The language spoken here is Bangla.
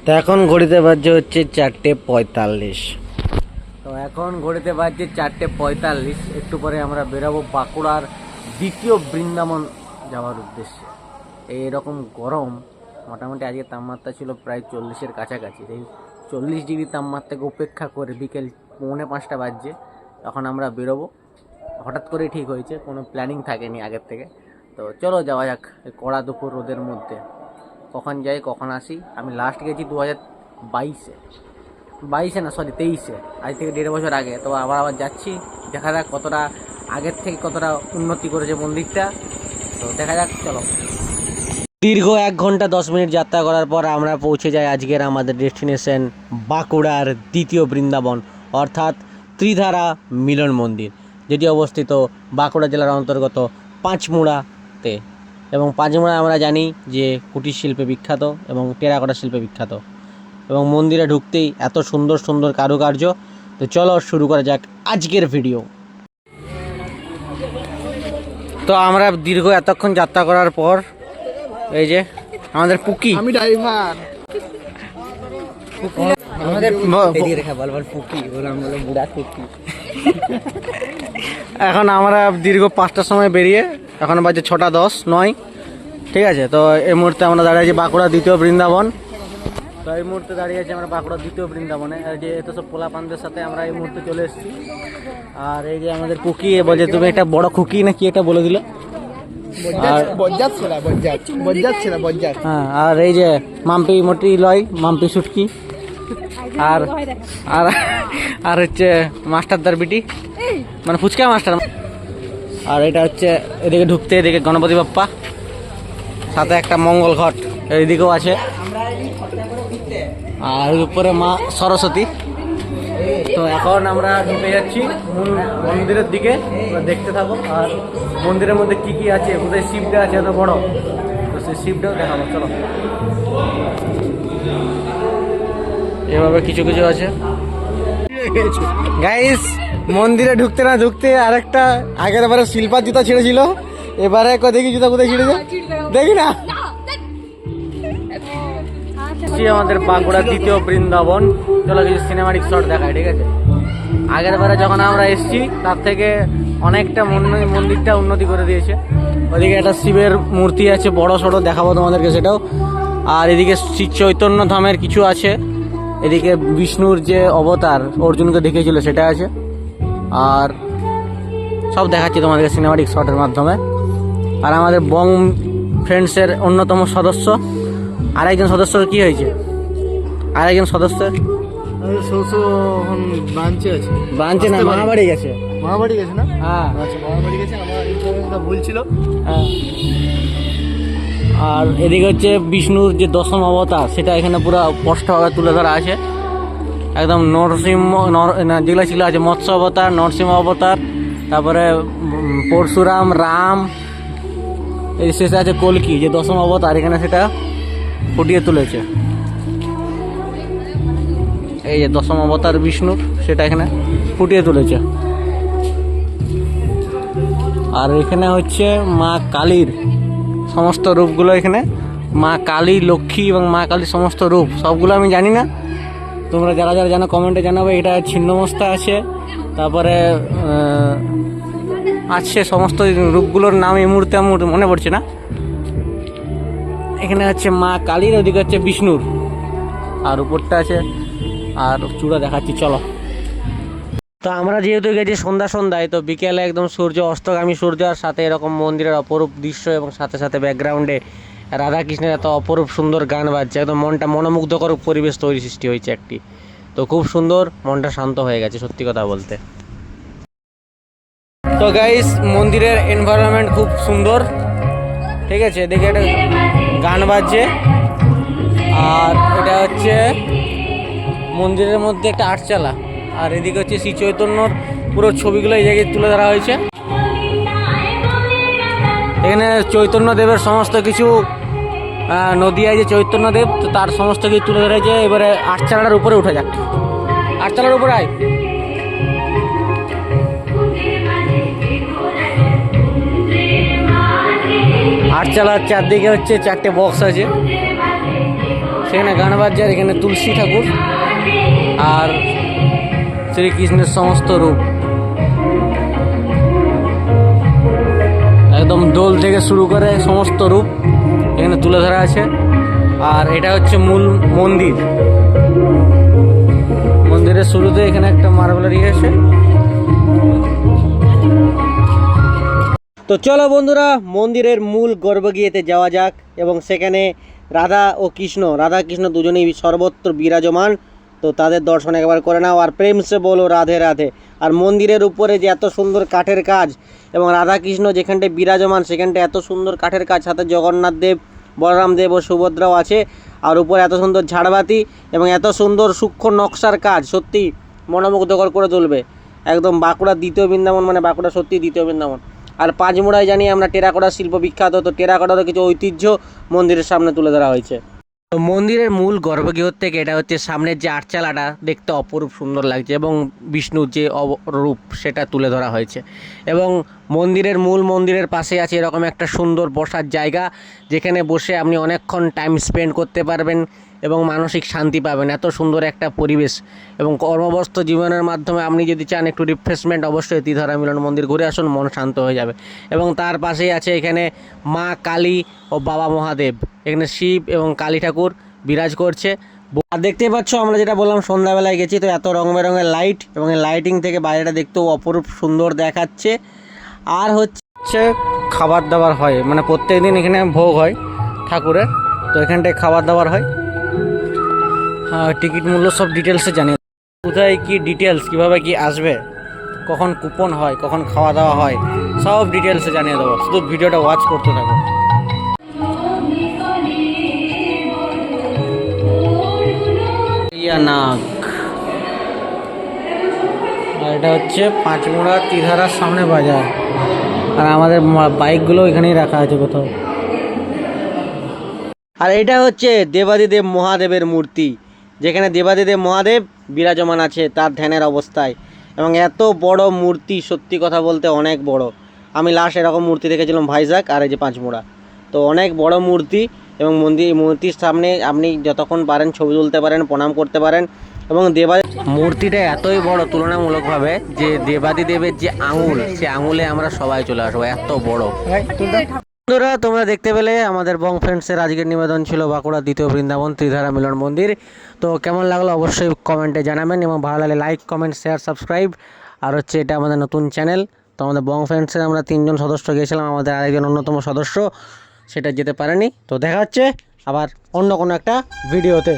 তো এখন ঘড়িতে বাজছে হচ্ছে 4:45। তো এখন ঘড়িতে বাজছে 4:45। একটু পরে আমরা বেরাবো বাঁকুড়ার দ্বিতীয় বৃন্দাবন যাওয়ার উদ্দেশ্যে। এইরকম গরম, মোটামুটি আজকে তাপমাত্রা ছিল প্রায় 40-এর কাছাকাছি। এই 40 ডিগ্রি তাপমাত্রাকে উপেক্ষা করে বিকেল 4:45 বাজছে, তখন আমরা বেরোবো। হঠাৎ করেই ঠিক হয়েছে, কোনো প্ল্যানিং থাকেনি আগের থেকে। তো চলো যাওয়া যাক এই কড়া দুপুর রোদের মধ্যে। কখন যাই কখন আসি, আমি লাস্ট গেছি 2022-এ না, সরি 23-এ, আজ থেকে 1.5 বছর আগে। তো আবার যাচ্ছি, দেখা যাক কতটা আগের থেকে কতটা উন্নতি করেছে মন্দিরটা। তো দেখা যাক, চলো। দীর্ঘ 1 ঘন্টা 10 মিনিট যাত্রা করার পর আমরা পৌঁছে যাই আজকের আমাদের ডেস্টিনেশন বাঁকুড়ার দ্বিতীয় বৃন্দাবন, অর্থাৎ ত্রিধারা মিলন মন্দির, যেটি অবস্থিত বাঁকুড়া জেলার অন্তর্গত পাঁচমুড়াতে। এবং পাঁচমুড়া আমরা জানি যে কুটির শিল্পে বিখ্যাত এবং টেরাকোটা শিল্পে বিখ্যাত, এবং মন্দিরে ঢুকতেই এত সুন্দর সুন্দর কারুকার্য। তো চলো শুরু করা যাক আজকের ভিডিও। তো আমরা দীর্ঘ এতক্ষণ যাত্রা করার পর এই যে আমাদের পুকি, আমি ড্রাইভার, আমাদের পুকি, বুড়া পুকি। এখন আমরা দীর্ঘ 5টার সময় বেরিয়ে, এখন বাজে 6:10-9, ঠিক আছে। তো এই মুহূর্তে আমরা দাঁড়িয়ে আছি বাঁকুড়া দ্বিতীয় বৃন্দাবন। তো এই মুহূর্তে দাঁড়িয়ে আছি আমরা বাঁকুড়া দ্বিতীয় বৃন্দাবনে। যে এত সব পোলাপানদের সাথে আমরা এই মুহূর্তে চলে এসেছি। আর এই যে আমাদের কুকি বলছে তুমি একটা বড় খুকি না কি এটা বলে দিল। হ্যাঁ, আর এই যে মাম্পি মোটি লয়, মাম্পি সুটকি, আর আর আর হচ্ছে মাস্টারদার বিটি, মানে ফুচকা মাস্টার। আর এটা হচ্ছে এদিকে ঢুকতে, এদিকে গণপতি বাপ্পা, সাথে একটা মঙ্গল ঘট এইদিকেও আছে, আর উপরে মা সরস্বতী। তো এখন আমরা ঢুকে যাচ্ছি মূল মন্দিরের দিকে, দেখতে থাকো। আর মন্দিরের মধ্যে কি কি আছে, কোথায় শিবটা আছে এত বড়, তো সেই শিবটাও দেখাবো, চলো। এভাবে কিছু কিছু আছে গাইস। মন্দিরে ঢুকতে না ঢুকতে আরেকটা, আগের বারে শিল্পার জুতা ছিঁড়েছিল, এবারে দেখি জুতা কোথায় ছিঁড়েছে দেখি না। আমাদের বাঁকুড়া দ্বিতীয় বৃন্দাবন, চলো কিছু সিনেমাটিক শট দেখায়, ঠিক আছে। আগের বারে যখন আমরা এসেছি তার থেকে অনেকটা মন্দিরটা উন্নতি করে দিয়েছে। ওদিকে একটা শিবের মূর্তি আছে বড় সড়ো, দেখাবো তোমাদেরকে সেটাও। আর এদিকে শ্রী চৈতন্য ধামের কিছু আছে, এদিকে বিষ্ণুর যে অবতার অর্জুনকে দেখিয়েছিল সেটা আছে। আর সব দেখাচ্ছি তোমাদেরকে সিনেমাটিক শটের মাধ্যমে। আর আমাদের বং ফ্রেন্ডসের অন্যতম সদস্য, আরেকজন সদস্যর কি হয়েছে, আরেকজন সদস্যের ব্রাঞ্চে না, মহাবাড়ি গেছে, মহাবাড়ি গেছে না? হ্যাঁ আচ্ছা, মহাবাড়ি গেছে, আমার ভুল ছিল। হ্যাঁ। আর এদিকে হচ্ছে বিষ্ণুর যে দশম অবতার, সেটা এখানে পুরো স্পষ্টভাবে তুলে ধরা আছে। একদম নরসিংহ যেগুলো ছিল আছে, মৎস্য অবতার, নরসিংহ অবতার, তারপরে পরশুরাম, রাম, এই শেষে আছে কলকি যে দশম অবতার, এখানে সেটা ফুটিয়ে তুলেছে। এই যে দশম অবতার বিষ্ণুর, সেটা এখানে ফুটিয়ে তুলেছে। আর এখানে হচ্ছে মা কালীর সমস্ত রূপগুলো, এখানে মা কালী, লক্ষ্মী এবং মা কালীর সমস্ত রূপ, সবগুলো আমি জানি না, তোমরা যারা যারা জানো কমেন্টে জানাবে। এটা ছিন্নমস্তা আছে, তারপরে আছে সমস্ত রূপগুলোর নাম এই মুহূর্তে আমার মনে পড়ছে না। এখানে হচ্ছে মা কালীর, ওদিকে হচ্ছে বিষ্ণুর, আর উপরটা আছে। আর চূড়া দেখাচ্ছি, চলো। তো আমরা যেহেতু গেছি সন্ধ্যায়, তো বিকেলে একদম সূর্য অস্তগামী সূর্য, আর সাথে এরকম মন্দিরের অপরূপ দৃশ্য, এবং সাথে সাথে ব্যাকগ্রাউন্ডে রাধাকৃষ্ণের এত অপরূপ সুন্দর গান বাজছে, একদম মনটা মনোমুগ্ধকর পরিবেশ সৃষ্টি হয়েছে একটি। তো খুব সুন্দর, মনটা শান্ত হয়ে গেছে সত্যি কথা বলতে। তো গাইস, মন্দিরের এনভায়রনমেন্ট খুব সুন্দর, ঠিক আছে। দেখে একটা গান বাজছে, আর এটা হচ্ছে মন্দিরের মধ্যে একটা আটচালা, আর এদিকে হচ্ছে শ্রী চৈতন্যর পুরো ছবিগুলো এই জায়গায় তুলে ধরা হয়েছে। এখানে চৈতন্যদেবের সমস্ত কিছু, নদিয়ায় যে চৈতন্যদেব, তো তার সমস্ত কিছু তুলে ধরা হয়েছে। এবারে আটচালাটার উপরে উঠে যাক, আটচালার উপরে আয়। আটচালার চারদিকে হচ্ছে 4টে বক্স আছে, সেখানে গান বাজছে, আর এখানে তুলসী ঠাকুর আর শ্রীকৃষ্ণের সমস্ত রূপ, একদম দোল থেকে শুরু করে সমস্ত রূপ এখানে তুলে ধরা আছে। আর এটা হচ্ছে মূল মন্দির। মন্দিরের শুরুতে এখানে একটা মার্বেলের ইয়ে আছে। তো চলো বন্ধুরা, মন্দিরের মূল গর্ভগৃহেতে যাওয়া যাক এবং সেখানে রাধা কৃষ্ণ দুজনেই সর্বত্র বিরাজমান। তো তাদের দর্শন একবার করে নাও আর প্রেম সে বলো রাধে রাধে। আর মন্দিরের উপরে যে এত সুন্দর কাঠের কাজ এবং রাধা কৃষ্ণ যেখানটায় বিরাজমান সেখানটা এত সুন্দর কাঠের কাজ, সাথে জগন্নাথ দেব, বলরাম দেব ও সুভদ্রাও আছে। আর উপরে এত সুন্দর ঝাড়বাতি এবং এত সুন্দর সূক্ষ্ম নকশার কাজ, সত্যি মনোমুগ্ধকর করে তুলবে। একদম বাঁকুড়ার দ্বিতীয় বৃন্দাবন, মানে বাঁকুড়া সত্যি দ্বিতীয় বৃন্দাবন। আর পাঁচমুড়ায় জানি আমরা টেরাকোটা শিল্প বিখ্যাত, তো টেরাকোটারও কিছু ঐতিহ্য মন্দিরের সামনে তুলে ধরা হয়েছে। তো মন্দিরের মূল গর্ভগৃহ থেকে এটা হচ্ছে সামনের যে আটচালাটা, দেখতে অপরূপ সুন্দর লাগছে এবং বিষ্ণুর যে রূপ সেটা তুলে ধরা হয়েছে। এবং মন্দিরের পাশে আছে এরকম একটা সুন্দর বসার জায়গা, যেখানে বসে আপনি অনেকক্ষণ টাইম স্পেন্ড করতে পারবেন এবং মানসিক শান্তি পাবেন। এত সুন্দর একটা পরিবেশ এবং কর্মব্যস্ত জীবনের মাধ্যমে আপনি যদি চান একটু রিফ্রেশমেন্ট, অবশ্যই ত্রিধারা মিলন মন্দির ঘুরে আসুন, মন শান্ত হয়ে যাবে। এবং তার পাশেই আছে এখানে মা কালী ও বাবা মহাদেব, এখানে শিব এবং কালী ঠাকুর বিরাজ করছে। আর দেখতে পাচ্ছ আমরা যেটা বললাম, সন্ধ্যাবেলায় গেছি তো এত রং বেরঙের লাইট এবং এই লাইটিং থেকে বাইরেটা দেখতেও অপরূপ সুন্দর দেখাচ্ছে। আর হচ্ছে খাবার দাবার হয়, মানে প্রত্যেক দিন এখানে ভোগ হয় ঠাকুরের, তো এখানটায় খাবার দাবার হয়। টিকিট মূল্য সব ডিটেলসে জানিয়ে, কোথায় কি ডিটেলস, কীভাবে কি আসবে, কখন কুপন হয়, কখন খাওয়া দাওয়া হয়, সব ডিটেলসে জানিয়ে দেবো, শুধু ভিডিওটা ওয়াচ করতে থাকো। নাগ, আর এটা হচ্ছে পাঁচমুড়া ত্রিধারার সামনে বাজার। আর আমাদের বাইকগুলো এখানেই রাখা আছে কোথাও। আর এটা হচ্ছে দেবাদিদেব মহাদেবের মূর্তি, যেখানে দেবাদিদেব মহাদেব বিরাজমান আছে তার ধ্যানের অবস্থায়। এবং এত বড় মূর্তি, সত্যি কথা বলতে অনেক বড়। আমি লাস্ট এরকম মূর্তি দেখেছিলাম ভাইজাগ আর এই যে পাঁচমুড়া, তো অনেক বড় মূর্তি। এবং মূর্তির সামনে আপনি যতক্ষণ পারেন ছবি তুলতে পারেন, প্রণাম করতে পারেন। এবং মূর্তিটা এতই বড় তুলনামূলকভাবে যে দেবাদিদেবের যে আঙুল, সে আঙুলে আমরা সবাই চলে আসবো, এত বড়। বন্ধুরা, তোমরা দেখতে পেলে আমাদের বং ফ্রেন্ডসের আজকের নিবেদন ছিল বাঁকুড়া দ্বিতীয় বৃন্দাবন ত্রিধারা মিলন মন্দির। তো কেমন লাগলো অবশ্যই কমেন্টে জানাবেন এবং ভালো লাগলে লাইক, কমেন্ট, শেয়ার, সাবস্ক্রাইব। আর হচ্ছে এটা আমাদের নতুন চ্যানেল। তো আমাদের বং ফ্রেন্ডসের আমরা 3 জন সদস্য গিয়েছিলাম, আমাদের আরেকজন অন্যতম সদস্য সেটা যেতে পারেনি। তো দেখা হচ্ছে আবার অন্য কোনো একটা ভিডিওতে।